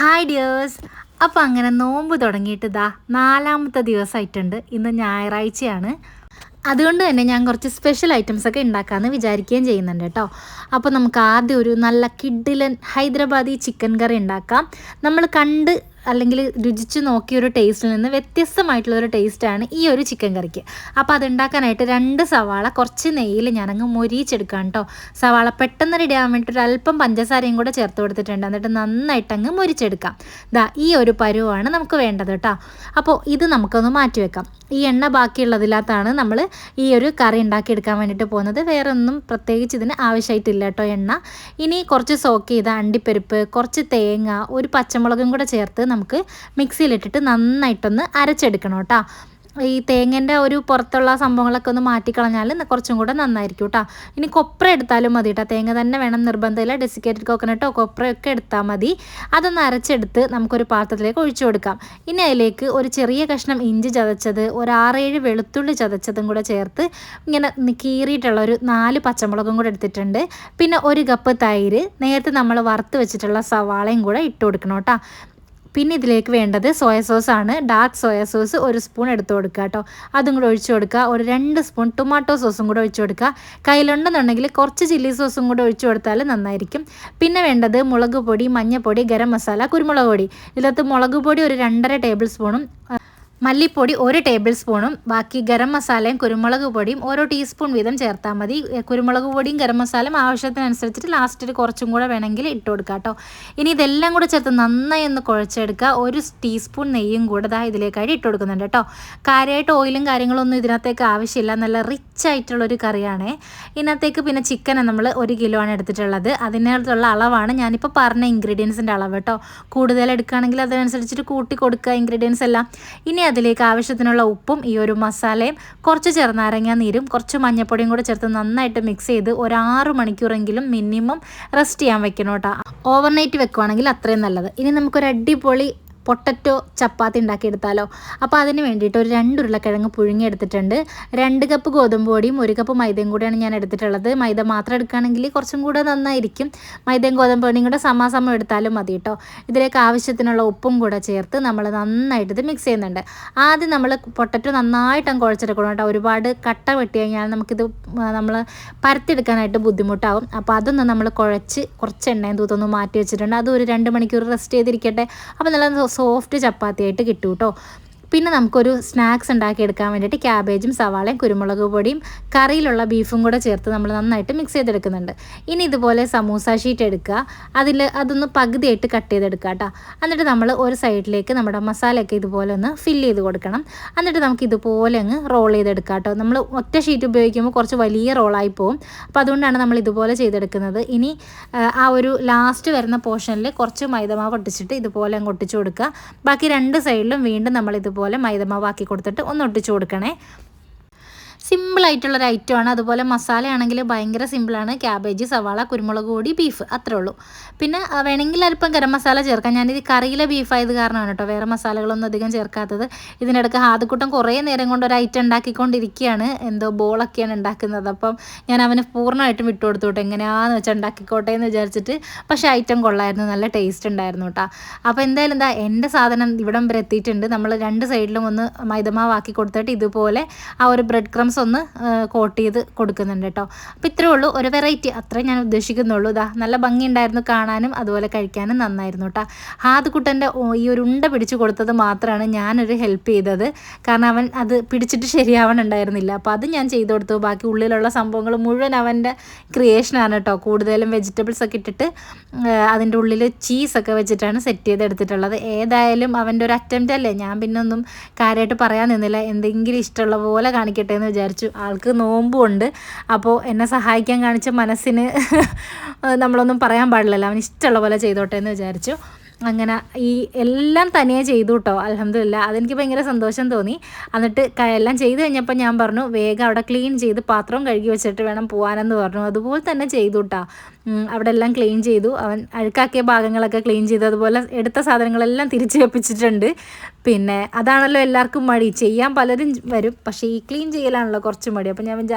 Hi dears. അപ്പോൾ അങ്ങനെ നോമ്പ് തുടങ്ങിയിട്ട് ഇതാ 4ാമത്തെ ദിവസമായിട്ടുണ്ട്. ഇന്ന് ഞായറാഴ്ചയാണ്. അതുകൊണ്ട് തന്നെ ഞാൻ കുറച്ച് സ്പെഷ്യൽ ഐറ്റംസൊക്കെ ഉണ്ടാക്കാമെന്ന് വിചാരിക്കുകയും ചെയ്യുന്നുണ്ട് കേട്ടോ. അപ്പോൾ നമുക്ക് ആദ്യം ഒരു നല്ല കിഡിലൻ ഹൈദരാബാദി ചിക്കൻ കറി ഉണ്ടാക്കാം. നമ്മൾ കണ്ട് അല്ലെങ്കിൽ രുചിച്ച് നോക്കിയൊരു ടേസ്റ്റിൽ നിന്ന് വ്യത്യസ്തമായിട്ടുള്ളൊരു ടേസ്റ്റാണ് ഈ ഒരു ചിക്കൻ കറിക്ക്. അപ്പോൾ അതുണ്ടാക്കാനായിട്ട് 2 സവാള കുറച്ച് നെയ്യിൽ ഞാനങ്ങ് മൊരിയിച്ചെടുക്കാം കേട്ടോ. സവാള പെട്ടെന്ന് റെഡി ആവാൻ വേണ്ടിയിട്ട് അല്പം പഞ്ചസാരയും കൂടെ ചേർത്ത് കൊടുത്തിട്ടുണ്ട്. എന്നിട്ട് നന്നായിട്ടങ്ങ് മൊരിച്ചെടുക്കാം. ഈ ഒരു പരുവാണ് നമുക്ക് വേണ്ടത് കേട്ടോ. അപ്പോൾ ഇത് നമുക്കൊന്ന് മാറ്റി വെക്കാം. ഈ എണ്ണ ബാക്കിയുള്ളതിനകത്താണ് നമ്മൾ ഈ ഒരു കറി ഉണ്ടാക്കിയെടുക്കാൻ വേണ്ടിയിട്ട് പോകുന്നത്. വേറെ ഒന്നും പ്രത്യേകിച്ച് ഇതിന് ആവശ്യമായിട്ടില്ല കേട്ടോ എണ്ണ. ഇനി കുറച്ച് സോക്ക് ചെയ്ത അണ്ടിപ്പരിപ്പ്, കുറച്ച് തേങ്ങ, ഒരു പച്ചമുളകും കൂടെ ചേർത്ത് നമുക്ക് മിക്സിയിലിട്ടിട്ട് നന്നായിട്ടൊന്ന് അരച്ചെടുക്കണം കേട്ടോ. ഈ തേങ്ങേൻ്റെ ഒരു പുറത്തുള്ള സംഭവങ്ങളൊക്കെ ഒന്ന് മാറ്റിക്കളഞ്ഞാൽ കുറച്ചും കൂടെ നന്നായിരിക്കും കേട്ടോ. ഇനി കൊപ്ര എടുത്താലും മതി കേട്ടോ. തേങ്ങ തന്നെ വേണം നിർബന്ധമില്ല. ഡെസിക്കേറ്റഡ് കോക്കനട്ടോ കൊപ്രയൊക്കെ എടുത്താൽ മതി. അതൊന്ന് അരച്ചെടുത്ത് നമുക്കൊരു പാത്രത്തിലേക്ക് ഒഴിച്ചു കൊടുക്കാം. ഇനി അതിലേക്ക് ഒരു ചെറിയ കഷ്ണം ഇഞ്ചി ചതച്ചത്, ഒരു 6-7 വെളുത്തുള്ളി ചതച്ചതും കൂടെ ചേർത്ത് ഇങ്ങനെ കീറിയിട്ടുള്ള ഒരു 4 പച്ചമുളകും കൂടെ എടുത്തിട്ടുണ്ട്. പിന്നെ 1 കപ്പ് തൈര്, നേരത്തെ നമ്മൾ വറുത്ത് വെച്ചിട്ടുള്ള സവാളയും കൂടെ ഇട്ട് കൊടുക്കണം കേട്ടോ. പിന്നെ ഇതിലേക്ക് വേണ്ടത് സോയ സോസാണ്. ഡാർക്ക് സോയ സോസ് 1 സ്പൂൺ എടുത്ത് കൊടുക്കുക കേട്ടോ. അതും കൂടെ ഒഴിച്ചു കൊടുക്കുക. ഒരു 2 സ്പൂൺ ടൊമാറ്റോ സോസും കൂടെ ഒഴിച്ചു കൊടുക്കുക. കയ്യിലുണ്ടെന്നുണ്ടെങ്കിൽ കുറച്ച് ചില്ലി സോസും കൂടെ ഒഴിച്ചു കൊടുത്താൽ നന്നായിരിക്കും. പിന്നെ വേണ്ടത് മുളക് പൊടി, മഞ്ഞൾപ്പൊടി, ഗരം മസാല, കുരുമുളക് പൊടി. ഇതിനകത്ത് മുളക് പൊടി ഒരു 2.5 ടേബിൾ സ്പൂണും മല്ലിപ്പൊടി 1 ടേബിൾ സ്പൂണും ബാക്കി ഗരം മസാലയും കുരുമുളക് പൊടിയും ഓരോ ടീസ്പൂൺ വീതം ചേർത്താൽ മതി. കുരുമുളക് പൊടിയും ഗരം മസാലയും ആവശ്യത്തിനനുസരിച്ചിട്ട് ലാസ്റ്റിൽ കുറച്ചും കൂടെ വേണമെങ്കിൽ ഇട്ട് കൊടുക്കുക കേട്ടോ. ഇനി ഇതെല്ലാം കൂടെ ചേർത്ത് നന്നായി ഒന്ന് കുഴച്ചെടുക്കുക. 1 ടീസ്പൂൺ നെയ്യും കൂടെ ഇതിലേക്കായിട്ട് ഇട്ട് കൊടുക്കുന്നുണ്ട് കേട്ടോ. കാര്യമായിട്ട് ഓയിലും കാര്യങ്ങളൊന്നും ഇതിനകത്തേക്ക് ആവശ്യമില്ല. നല്ല റിച്ച് ആയിട്ടുള്ളൊരു കറിയാണേ. ഇതിനകത്തേക്ക് പിന്നെ ചിക്കൻ നമ്മൾ 1 കിലോ ആണ് എടുത്തിട്ടുള്ളത്. അതിനകത്തുള്ള അളവാണ് ഞാനിപ്പോൾ പറഞ്ഞ ഇൻഗ്രീഡിയൻസിൻ്റെ അളവ് കേട്ടോ. കൂടുതൽ എടുക്കുകയാണെങ്കിൽ അതിനനുസരിച്ചിട്ട് കൂട്ടി കൊടുക്കുക ഇൻഗ്രീഡിയൻസ് എല്ലാം. ഇനി അതിലേക്ക് ആവശ്യത്തിനുള്ള ഉപ്പും ഈ ഒരു മസാലയും കുറച്ച് ചെറുനാരങ്ങ നീരും കുറച്ച് മഞ്ഞൾപ്പൊടിയും കൂടെ ചേർത്ത് നന്നായിട്ട് മിക്സ് ചെയ്ത് ഒരു 6 മണിക്കൂറെങ്കിലും മിനിമം റെസ്റ്റ് ചെയ്യാൻ വെക്കണം കേട്ടോ. ഓവർനൈറ്റ് വെക്കുവാണെങ്കിൽ അത്രയും നല്ലത്. ഇനി നമുക്കൊരു അടിപൊളി പൊട്ടറ്റോ ചപ്പാത്തി ഉണ്ടാക്കിയെടുത്താലോ. അപ്പോൾ അതിന് വേണ്ടിയിട്ട് ഒരു 2 ഉരുളക്കിഴങ്ങ് പുഴുങ്ങിയെടുത്തിട്ടുണ്ട്. 2 കപ്പ് ഗോതമ്പ് പൊടിയും 1 കപ്പ് മൈദയും കൂടെയാണ് ഞാൻ എടുത്തിട്ടുള്ളത്. മൈദ മാത്രം എടുക്കുകയാണെങ്കിൽ കുറച്ചും കൂടെ നന്നായിരിക്കും. മൈദയും ഗോതമ്പ് പൊടിയും കൂടെ സമാസമം എടുത്താലും മതി കേട്ടോ. ഇതിലേക്ക് ആവശ്യത്തിനുള്ള ഉപ്പും കൂടെ ചേർത്ത് നമ്മൾ നന്നായിട്ട് ഇത് മിക്സ് ചെയ്യുന്നുണ്ട്. ആദ്യം നമ്മൾ പൊട്ടറ്റോ നന്നായിട്ട് കുഴച്ചെടുക്കണം കേട്ടോ. ഒരുപാട് കട്ട വെട്ടി കഴിഞ്ഞാൽ നമുക്കിത് നമ്മൾ പരത്തിയെടുക്കാനായിട്ട് ബുദ്ധിമുട്ടാവും. അപ്പോൾ അതൊന്ന് നമ്മൾ കുഴച്ച് കുറച്ച് എണ്ണയും തൂത്തൊന്ന് മാറ്റി വെച്ചിട്ടുണ്ട്. അത് ഒരു 2 മണിക്കൂർ റെസ്റ്റ് ചെയ്തിരിക്കട്ടെ. അപ്പോൾ നല്ല സോഫ്റ്റ് ചപ്പാത്തിയായിട്ട് കിട്ടും കേട്ടോ. പിന്നെ നമുക്കൊരു സ്നാക്സ് ഉണ്ടാക്കിയെടുക്കാൻ വേണ്ടിയിട്ട് ക്യാബേജും സവാളയും കുരുമുളക് പൊടിയും കറിയിലുള്ള ബീഫും കൂടെ ചേർത്ത് നമ്മൾ നന്നായിട്ട് മിക്സ് ചെയ്തെടുക്കുന്നുണ്ട്. ഇനി ഇതുപോലെ സമൂസ ഷീറ്റ് എടുക്കുക. അതൊന്ന് പകുതിയായിട്ട് കട്ട് ചെയ്തെടുക്കുക കേട്ടോ. എന്നിട്ട് നമ്മൾ ഒരു സൈഡിലേക്ക് നമ്മുടെ മസാലയൊക്കെ ഇതുപോലെ ഒന്ന് ഫില്ല് ചെയ്ത് കൊടുക്കണം. എന്നിട്ട് നമുക്ക് ഇതുപോലെ അങ്ങ് റോൾ ചെയ്തെടുക്കുക കേട്ടോ. നമ്മൾ ഒറ്റ ഷീറ്റ് ഉപയോഗിക്കുമ്പോൾ കുറച്ച് വലിയ റോളായി പോകും. അപ്പോൾ അതുകൊണ്ടാണ് നമ്മൾ ഇതുപോലെ ചെയ്തെടുക്കുന്നത്. ഇനി ആ ഒരു ലാസ്റ്റ് വരുന്ന പോർഷനിൽ കുറച്ച് മൈദമാവ് ഒട്ടിച്ചിട്ട് ഇതുപോലെ അങ്ങ് ഒട്ടിച്ചു കൊടുക്കുക. ബാക്കി 2 സൈഡിലും വീണ്ടും നമ്മൾ ഇതുപോലെ മൈദമാവാക്കി കൊടുത്തിട്ട് ഒന്ന് ഒട്ടിച്ചു കൊടുക്കണേ. സിമ്പിളായിട്ടുള്ളൊരു ഐറ്റമാണ്. അതുപോലെ മസാല ആണെങ്കിൽ ഭയങ്കര സിമ്പിളാണ്. ക്യാബേജ്, സവാള, കുരുമുളക് പൊടി, ബീഫ്, അത്രേ ഉള്ളൂ. പിന്നെ വേണമെങ്കിൽ അല്പം ഗരം മസാല ചേർക്കാം. ഞാനിത് കറിയിലെ ബീഫായത് കാരണമാണ് കേട്ടോ വേറെ മസാലകളൊന്നും അധികം ചേർക്കാത്തത്. ഇതിനിടയ്ക്ക് ഹാദുക്കുട്ടൻ കുറേ നേരം കൊണ്ട് ഒരു ഐറ്റം ഉണ്ടാക്കിക്കൊണ്ടിരിക്കുകയാണ്. എന്തോ ബോളൊക്കെയാണ് ഉണ്ടാക്കുന്നത്. അപ്പം ഞാൻ അവന് പൂർണ്ണമായിട്ടും വിട്ടു കൊടുത്തു കേട്ടോ. എങ്ങനെയാണെന്ന് വെച്ചാൽ ഉണ്ടാക്കിക്കോട്ടെ എന്ന് വിചാരിച്ചിട്ട്. പക്ഷേ ഐറ്റം കൊള്ളായിരുന്നു, നല്ല ടേസ്റ്റ് ഉണ്ടായിരുന്നു കേട്ടോ. അപ്പോൾ എന്തായാലും എൻ്റെ സാധനം ഇവിടം വരെ എത്തിയിട്ടുണ്ട്. നമ്മൾ 2 സൈഡിലും ഒന്ന് മൈദമാവാക്കി കൊടുത്തിട്ട് ഇതുപോലെ ആ ഒരു ബ്രെഡ് ക്രംസ് ഒന്ന് കോട്ട് ചെയ്ത് കൊടുക്കുന്നുണ്ട് കേട്ടോ. അപ്പോൾ ഇത്രേ ഉള്ളൂ, ഒരു വെറൈറ്റി, അത്രേ ഞാൻ ഉദ്ദേശിക്കുന്നുള്ളൂ. നല്ല ഭംഗിയുണ്ടായിരുന്നു കാണാനും, അതുപോലെ കഴിക്കാനും നന്നായിരുന്നു കേട്ടോ. ഹാദുക്കുട്ടൻ്റെ ഈ ഒരു ഉണ്ട പിടിച്ച് കൊടുത്തത് മാത്രമാണ് ഞാനൊരു ഹെൽപ്പ് ചെയ്തത്. കാരണം അവൻ അത് പിടിച്ചിട്ട് ശരിയാവണുണ്ടായിരുന്നില്ല. അപ്പോൾ അത് ഞാൻ ചെയ്തു കൊടുത്തു. ബാക്കി ഉള്ളിലുള്ള സംഭവങ്ങൾ മുഴുവൻ അവൻ്റെ ക്രിയേഷനാണ് കേട്ടോ. കൂടുതലും വെജിറ്റബിൾസ് ഒക്കെ ഇട്ടിട്ട് അതിൻ്റെ ഉള്ളിൽ ചീസൊക്കെ വെച്ചിട്ടാണ് സെറ്റ് ചെയ്തെടുത്തിട്ടുള്ളത്. ഏതായാലും അവൻ്റെ ഒരു അറ്റംപ്റ്റ് അല്ലേ. ഞാൻ പിന്നെ ഒന്നും കാര്യമായിട്ട് പറയാൻ നിന്നില്ല. എന്തെങ്കിലും ഇഷ്ടമുള്ള പോലെ കാണിക്കട്ടെ എന്ന് വിചാരിച്ചു. ആൾക്ക് നോമ്പുണ്ട്. അപ്പോൾ എന്നെ സഹായിക്കാൻ കാണിച്ച മനസ്സിന് നമ്മളൊന്നും പറയാൻ പാടില്ലല്ലോ. അവന് ഇഷ്ടമുള്ള പോലെ ചെയ്തോട്ടെ എന്ന് വിചാരിച്ചു. അങ്ങനെ ഈ എല്ലാം തനിയെ ചെയ്തു കേട്ടോ. അൽഹംദുലില്ലാ, അതെനിക്ക് ഭയങ്കര സന്തോഷം തോന്നി. എന്നിട്ട് എല്ലാം ചെയ്ത് കഴിഞ്ഞപ്പോൾ ഞാൻ പറഞ്ഞു വേഗം അവിടെ ക്ലീൻ ചെയ്ത് പാത്രവും കഴുകി വെച്ചിട്ട് വേണം പോകാനെന്ന് പറഞ്ഞു. അതുപോലെ തന്നെ ചെയ്തു കേട്ടോ. അവിടെ എല്ലാം ക്ലീൻ ചെയ്തു. അവൻ അഴുക്കാക്കിയ ഭാഗങ്ങളൊക്കെ ക്ലീൻ ചെയ്തു. അതുപോലെ എടുത്ത സാധനങ്ങളെല്ലാം തിരിച്ച് വെപ്പിച്ചിട്ടുണ്ട്. പിന്നെ അതാണല്ലോ എല്ലാവർക്കും മടി. ചെയ്യാൻ പലരും വരും, പക്ഷേ ഈ ക്ലീൻ ചെയ്യലാണല്ലോ കുറച്ച് മടി. അപ്പോൾ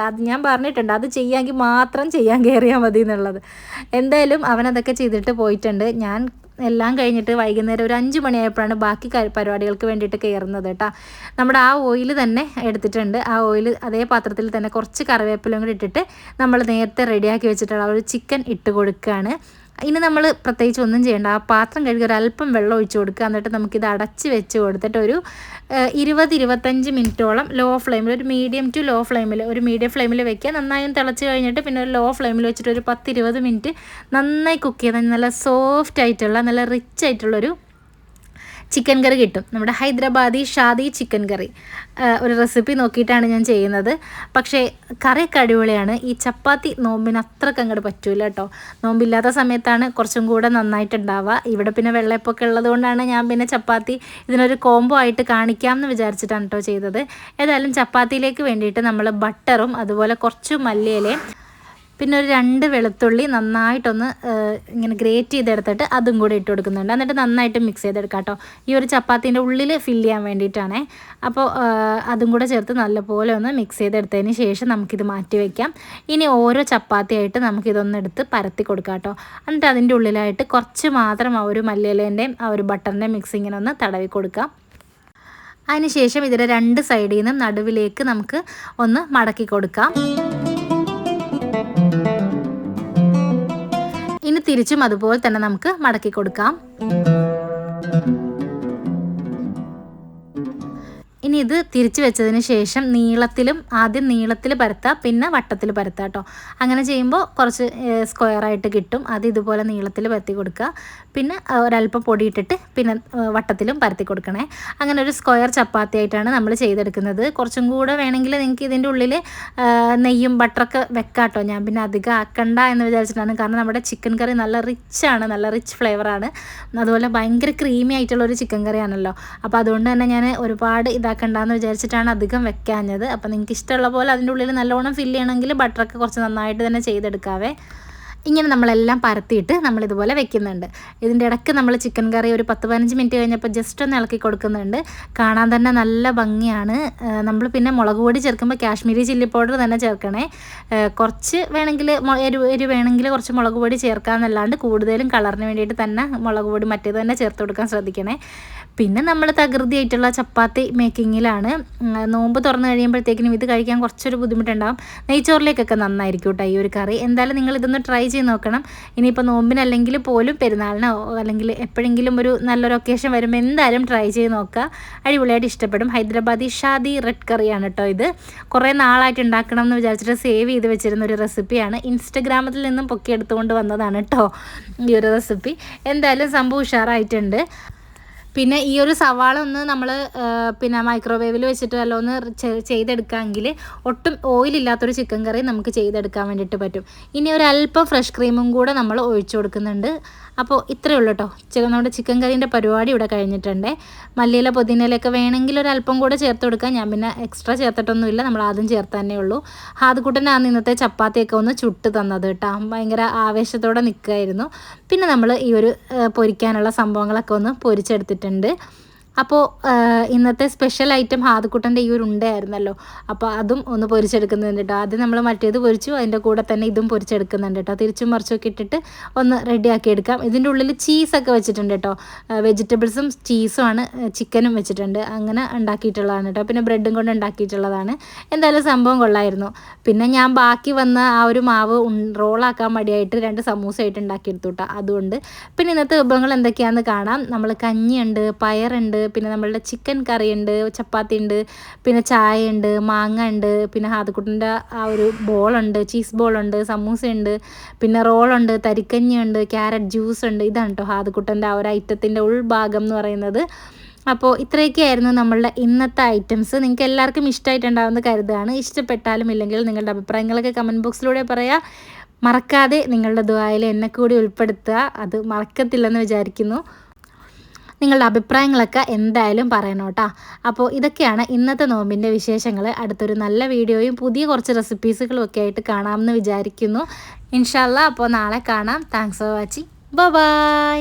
ഞാൻ പറഞ്ഞിട്ടുണ്ട് അത് ചെയ്യാമെങ്കിൽ മാത്രം ചെയ്യാൻ കയറിയാൽ മതി എന്നുള്ളത്. എന്തായാലും അവനതൊക്കെ ചെയ്തിട്ട് പോയിട്ടുണ്ട്. ഞാൻ എല്ലാം കഴിഞ്ഞിട്ട് വൈകുന്നേരം ഒരു 5 മണിയായപ്പോഴാണ് ബാക്കി പരിപാടികൾക്ക് വേണ്ടിയിട്ട് കയറുന്നത് കേട്ടോ. നമ്മുടെ ആ ഓയിൽ തന്നെ എടുത്തിട്ടുണ്ട്. ആ ഓയിൽ അതേ പാത്രത്തിൽ തന്നെ കുറച്ച് കറിവേപ്പിലയും കൂടി ഇട്ടിട്ട് നമ്മൾ നേരത്തെ റെഡിയാക്കി വെച്ചിട്ടുള്ള ഒരു ചിക്കൻ ഇട്ട് കൊടുക്കുകയാണ്. ഇനി നമ്മൾ പ്രത്യേകിച്ച് ഒന്നും ചെയ്യേണ്ട. ആ പാത്രം കഴുകി ഒരല്പം വെള്ളം ഒഴിച്ച് കൊടുക്കുക. എന്നിട്ട് നമുക്കിത് അടച്ച് വെച്ച് കൊടുത്തിട്ട് ഒരു 20-25 മിനിറ്റോളം ലോ ഫ്ലെയിമിൽ, ഒരു മീഡിയം ടു ലോ ഫ്ലെയിമിൽ, ഒരു മീഡിയം ഫ്ലെയിമിൽ വെക്കുക. നന്നായി തിളച്ച് കഴിഞ്ഞിട്ട് പിന്നെ ഒരു ലോ ഫ്ലെയിമിൽ വെച്ചിട്ട് ഒരു 10-20 മിനിറ്റ് നന്നായി കുക്ക് ചെയ്താൽ നല്ല സോഫ്റ്റ് ആയിട്ടുള്ള നല്ല റിച്ച് ആയിട്ടുള്ളൊരു ചിക്കൻ കറി കിട്ടും. നമ്മുടെ ഹൈദരാബാദി ഷാദി ചിക്കൻ കറി ഒരു റെസിപ്പി നോക്കിയിട്ടാണ് ഞാൻ ചെയ്യുന്നത്. പക്ഷേ കറിയൊക്കെ അടിപൊളിയാണ്. ഈ ചപ്പാത്തി നോമ്പിന് അത്രയ്ക്ക് അങ്ങോട്ട് പറ്റൂല കേട്ടോ. നോമ്പില്ലാത്ത സമയത്താണ് കുറച്ചും കൂടെ നന്നായിട്ടുണ്ടാവുക. ഇവിടെ പിന്നെ വെള്ളയപ്പൊക്കെ ഉള്ളത് കൊണ്ടാണ് ഞാൻ പിന്നെ ചപ്പാത്തി ഇതിനൊരു കോംബോ ആയിട്ട് കാണിക്കാം എന്ന് വിചാരിച്ചിട്ടാണ് കേട്ടോ ചെയ്തത്. ഏതായാലും ചപ്പാത്തിയിലേക്ക് വേണ്ടിയിട്ട് നമ്മൾ ബട്ടറും അതുപോലെ കുറച്ച് മല്ലിയിലയും പിന്നെ ഒരു 2 വെളുത്തുള്ളി നന്നായിട്ടൊന്ന് ഇങ്ങനെ ഗ്രേറ്റ് ചെയ്തെടുത്തിട്ട് അതും കൂടി ഇട്ട് കൊടുക്കുന്നുണ്ട്. എന്നിട്ട് നന്നായിട്ട് മിക്സ് ചെയ്തെടുക്കാം കേട്ടോ. ഈ ഒരു ചപ്പാത്തീൻ്റെ ഉള്ളിൽ ഫില്ല് ചെയ്യാൻ വേണ്ടിയിട്ടാണേ. അപ്പോൾ അതും കൂടെ ചേർത്ത് നല്ലപോലെ ഒന്ന് മിക്സ് ചെയ്തെടുത്തതിന് ശേഷം നമുക്കിത് മാറ്റി വയ്ക്കാം. ഇനി ഓരോ ചപ്പാത്തിയായിട്ട് നമുക്കിതൊന്നെടുത്ത് പരത്തി കൊടുക്കാം കേട്ടോ. എന്നിട്ട് അതിൻ്റെ ഉള്ളിലായിട്ട് കുറച്ച് മാത്രം ആ ഒരു മല്ലിയിലേൻ്റെയും ആ ഒരു ബട്ടറിൻ്റെയും മിക്സിങ്ങിനെ ഒന്ന് തടവി കൊടുക്കാം. അതിനുശേഷം ഇതിൻ്റെ 2 സൈഡിൽ നിന്നും നടുവിലേക്ക് നമുക്ക് ഒന്ന് മടക്കി കൊടുക്കാം. ഇനി തിരിച്ചും അതുപോലെ തന്നെ നമുക്ക് മടക്കി കൊടുക്കാം. ഇനി ഇത് തിരിച്ച് വെച്ചതിന് ശേഷം ആദ്യം നീളത്തിൽ പരത്താം, പിന്നെ വട്ടത്തിൽ പരത്താം കേട്ടോ. അങ്ങനെ ചെയ്യുമ്പോൾ കുറച്ച് സ്ക്വയറായിട്ട് കിട്ടും. അത് ഇതുപോലെ നീളത്തിൽ പരത്തി കൊടുക്കുക. പിന്നെ ഒരല്പം പൊടിയിട്ടിട്ട് പിന്നെ വട്ടത്തിലും പരത്തി കൊടുക്കണേ. അങ്ങനെ ഒരു സ്ക്വയർ ചപ്പാത്തി ആയിട്ടാണ് നമ്മൾ ചെയ്തെടുക്കുന്നത്. കുറച്ചും കൂടെ വേണമെങ്കിൽ നിങ്ങൾക്ക് ഇതിൻ്റെ ഉള്ളിൽ നെയ്യും ബട്ടറൊക്കെ വെക്കാം കേട്ടോ. ഞാൻ പിന്നെ അധികം ആക്കണ്ട എന്ന് വിചാരിച്ചിട്ടാണ്. കാരണം നമ്മുടെ ചിക്കൻ കറി നല്ല റിച്ചാണ്, നല്ല റിച്ച് ഫ്ലേവറാണ്. അതുപോലെ ഭയങ്കര ക്രീമി ആയിട്ടുള്ളൊരു ചിക്കൻ കറിയാണല്ലോ. അപ്പോൾ അതുകൊണ്ട് തന്നെ ഞാൻ ഒരുപാട് ഇതാക്കണ്ടെന്ന് വിചാരിച്ചിട്ടാണ് അധികം വെക്കാഞ്ഞത്. അപ്പോൾ നിങ്ങൾക്ക് ഇഷ്ടമുള്ള പോലെ അതിൻ്റെ ഉള്ളിൽ നല്ലോണം ഫില്ല് ചെയ്യണമെങ്കിൽ ബട്ടറൊക്കെ കുറച്ച് നന്നായിട്ട് തന്നെ ചെയ്തെടുക്കാവേ. ഇങ്ങനെ നമ്മളെല്ലാം പരത്തിയിട്ട് നമ്മളിതുപോലെ വെക്കുന്നുണ്ട്. ഇതിൻ്റെ ഇടയ്ക്ക് നമ്മൾ ചിക്കൻ കറി ഒരു 10-15 മിനിറ്റ് കഴിഞ്ഞപ്പോൾ ജസ്റ്റ് ഒന്ന് ഇളക്കി കൊടുക്കുന്നുണ്ട്. കാണാൻ തന്നെ നല്ല ഭംഗിയാണ്. നമ്മൾ പിന്നെ മുളക് പൊടി ചേർക്കുമ്പോൾ കാശ്മീരി ചില്ലി പൗഡർ തന്നെ ചേർക്കണേ. കുറച്ച് വേണമെങ്കിൽ എരിവ് വേണമെങ്കിൽ കുറച്ച് മുളക് പൊടി ചേർക്കാമെന്നല്ലാണ്ട് കൂടുതലും കളറിന് വേണ്ടിയിട്ട് തന്നെ മുളക് പൊടി മറ്റേത് തന്നെ ചേർത്ത് കൊടുക്കാൻ ശ്രദ്ധിക്കണേ. പിന്നെ നമ്മൾ തകൃതിയായിട്ടുള്ള ചപ്പാത്തി മേക്കിങ്ങിലാണ്. നോമ്പ് തുറന്നു കഴിയുമ്പോഴത്തേക്കിനും ഇത് കഴിക്കാൻ കുറച്ചൊരു ബുദ്ധിമുട്ടുണ്ടാകും. നെയ്ച്ചോറിലേക്കൊക്കെ നന്നായിരിക്കും കേട്ടോ ഈ ഒരു കറി. എന്തായാലും നിങ്ങൾ ഇതൊന്ന് ട്രൈ ചെയ്ത് നോക്കണം. ഇനിയിപ്പോൾ നോമ്പിനല്ലെങ്കിൽ പോലും പെരുന്നാളിനോ അല്ലെങ്കിൽ എപ്പോഴെങ്കിലും ഒരു നല്ലൊരു ഒക്കേഷൻ വരുമ്പോൾ എന്തായാലും ട്രൈ ചെയ്ത് നോക്കുക. അടിപൊളിയായിട്ട് ഇഷ്ടപ്പെടും. ഹൈദരാബാദി ഷാദി റെഡ് കറിയാണ് കേട്ടോ ഇത്. കുറേ നാളായിട്ട് ഉണ്ടാക്കണം എന്ന് വിചാരിച്ചിട്ട് സേവ് ചെയ്ത് വെച്ചിരുന്ന ഒരു റെസിപ്പിയാണ്. ഇൻസ്റ്റഗ്രാമിൽ നിന്നും പൊക്കിയെടുത്തുകൊണ്ട് വന്നതാണ് കേട്ടോ ഈ ഒരു റെസിപ്പി. എന്തായാലും സംഭവം ഉഷാറായിട്ടുണ്ട്. പിന്നെ ഈ ഒരു സവാള ഒന്ന് നമ്മൾ പിന്നെ മൈക്രോവേവിൽ വെച്ചിട്ട് വല്ല ഒന്ന് ചെയ്തെടുക്കാമെങ്കിൽ ഒട്ടും ഓയിലില്ലാത്തൊരു ചിക്കൻ കറി നമുക്ക് ചെയ്തെടുക്കാൻ വേണ്ടിയിട്ട് പറ്റും. ഇനി ഒരു അല്പം ഫ്രഷ് ക്രീമും കൂടെ നമ്മൾ ഒഴിച്ചു കൊടുക്കുന്നുണ്ട്. അപ്പോൾ ഇത്രയേ ഉള്ളൂ കേട്ടോ. നമ്മുടെ ചിക്കൻ കറീൻ്റെ പരിപാടി ഇവിടെ കഴിഞ്ഞിട്ടുണ്ട്. മല്ലിയില പുതിനയിലൊക്കെ വേണമെങ്കിൽ ഒരു അല്പം കൂടെ ചേർത്ത് കൊടുക്കാം. ഞാൻ പിന്നെ എക്സ്ട്രാ ചേർത്തിട്ടൊന്നുമില്ല, നമ്മൾ ആദ്യം ചേർത്ത് തന്നെ ഉള്ളൂ. ഹാദുക്കുട്ടനാണ് ഇന്നത്തെ ചപ്പാത്തിയൊക്കെ ഒന്ന് ചുട്ട് തന്നത് കേട്ടോ. ഭയങ്കര ആവേശത്തോടെ നിൽക്കുമായിരുന്നു. പിന്നെ നമ്മൾ ഈ ഒരു പൊരിക്കാനുള്ള സംഭവങ്ങളൊക്കെ ഒന്ന് പൊരിച്ചെടുത്തിട്ടുണ്ട്. അപ്പോൾ ഇന്നത്തെ സ്പെഷ്യൽ ഐറ്റം ഹാദുക്കുട്ടൻ്റെ ഈ ഒരു ഉണ്ടയായിരുന്നല്ലോ. അപ്പോൾ അതും ഒന്ന് പൊരിച്ചെടുക്കുന്നുണ്ട് കേട്ടോ. ആദ്യം നമ്മൾ മറ്റേത് പൊരിച്ചു, അതിൻ്റെ കൂടെ തന്നെ ഇതും പൊരിച്ചെടുക്കുന്നുണ്ട് കേട്ടോ. തിരിച്ചും മറിച്ചൊക്കെ ഇട്ടിട്ട് ഒന്ന് റെഡിയാക്കി എടുക്കാം. ഇതിൻ്റെ ഉള്ളിൽ ചീസൊക്കെ വെച്ചിട്ടുണ്ട് കേട്ടോ. വെജിറ്റബിൾസും ചീസുമാണ്, ചിക്കനും വെച്ചിട്ടുണ്ട്. അങ്ങനെ ഉണ്ടാക്കിയിട്ടുള്ളതാണ് കേട്ടോ. പിന്നെ ബ്രെഡും കൊണ്ട് ഉണ്ടാക്കിയിട്ടുള്ളതാണ്. എന്തായാലും സംഭവം കൊള്ളായിരുന്നു. പിന്നെ ഞാൻ ബാക്കി വന്ന ആ ഒരു മാവ് റോളാക്കാൻ മടിയായിട്ട് 2 സമൂസ ആയിട്ട് ഉണ്ടാക്കിയെടുത്തു കേട്ടോ. അതുകൊണ്ട് പിന്നെ ഇന്നത്തെ വിഭവങ്ങൾ എന്തൊക്കെയാണെന്ന് കാണാം. നമ്മൾ കഞ്ഞിയുണ്ട്, പയറുണ്ട്, പിന്നെ നമ്മളുടെ ചിക്കൻ കറി ഉണ്ട്, ചപ്പാത്തി ഉണ്ട്, പിന്നെ ചായ ഉണ്ട്, മാങ്ങ ഉണ്ട്, പിന്നെ ഹാദുക്കുട്ടൻ്റെ ആ ഒരു ബോളുണ്ട്, ചീസ് ബോളുണ്ട്, സമൂസയുണ്ട്, പിന്നെ റോളുണ്ട്, തരിക്കഞ്ഞിയുണ്ട്, ക്യാരറ്റ് ജ്യൂസ് ഉണ്ട്. ഇതാണ് കേട്ടോ ഹാദുക്കുട്ടൻ്റെ ആ ഒരു ഐറ്റത്തിൻ്റെ ഉൾഭാഗം എന്ന് പറയുന്നത്. അപ്പോൾ ഇത്രയൊക്കെയായിരുന്നു നമ്മളുടെ ഇന്നത്തെ ഐറ്റംസ്. നിങ്ങൾക്ക് എല്ലാവർക്കും ഇഷ്ടമായിട്ടുണ്ടാവുമെന്ന് കരുതുകയാണ്. ഇഷ്ടപ്പെട്ടാലും ഇല്ലെങ്കിൽ നിങ്ങളുടെ അഭിപ്രായങ്ങളൊക്കെ കമൻറ്റ് ബോക്സിലൂടെ പറയാം. മറക്കാതെ നിങ്ങളുടെ ദുആയിൽ എന്നെ കൂടി ഉൾപ്പെടുത്തുക. അത് മറക്കത്തില്ലെന്ന് വിചാരിക്കുന്നു. നിങ്ങളുടെ അഭിപ്രായങ്ങളൊക്കെ എന്തായാലും പറയണം കേട്ടോ. അപ്പോൾ ഇതൊക്കെയാണ് ഇന്നത്തെ നോമ്പിൻ്റെ വിശേഷങ്ങൾ. അടുത്തൊരു നല്ല വീഡിയോയും പുതിയ കുറച്ച് റെസിപ്പീസുകളും ഒക്കെ ആയിട്ട് കാണാമെന്ന് വിചാരിക്കുന്നു. ഇൻഷാ അല്ലാഹ്. അപ്പോൾ നാളെ കാണാം. Thanks for watching. ബൈ.